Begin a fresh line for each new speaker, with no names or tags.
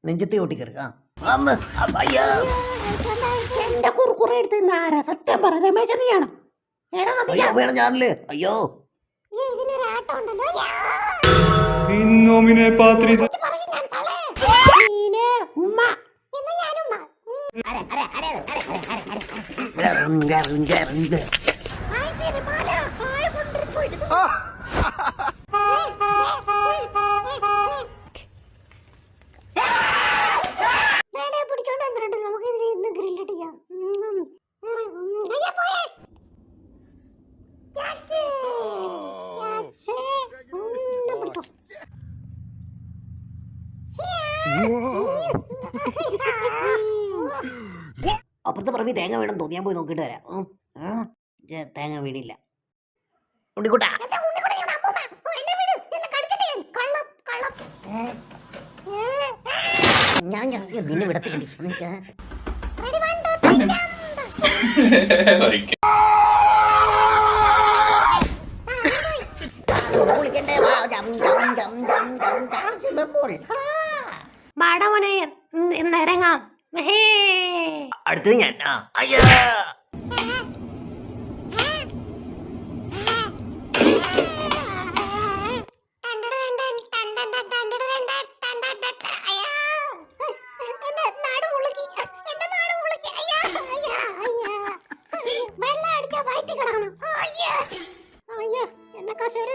നെഞ്ചത്തി ഓട്ടിക്കറി. എന്റെ കുറുക്കുറെ എടുത്ത് ആരാ? സത്യം പറ, രമേശൻ നീയാണോ? ഞാനല്ലേ? അയ്യോ ഉമ്മ അപ്പുറത്തെ പറമ്പി തേങ്ങ വീണെന്ന് തോന്നി. ഞാൻ പോയി നോക്കിട്ട് വരാം. തേങ്ങ വീണില്ല. ഉണ്ണിക്കുട്ടാ, ഞാൻ നിന്നെ വിടത്തില്ല. മാടവനെ ഇന്നിറങ്ങാം. അടുത്തത് ഞാൻ. അയ്യോ എന്നെ കസേര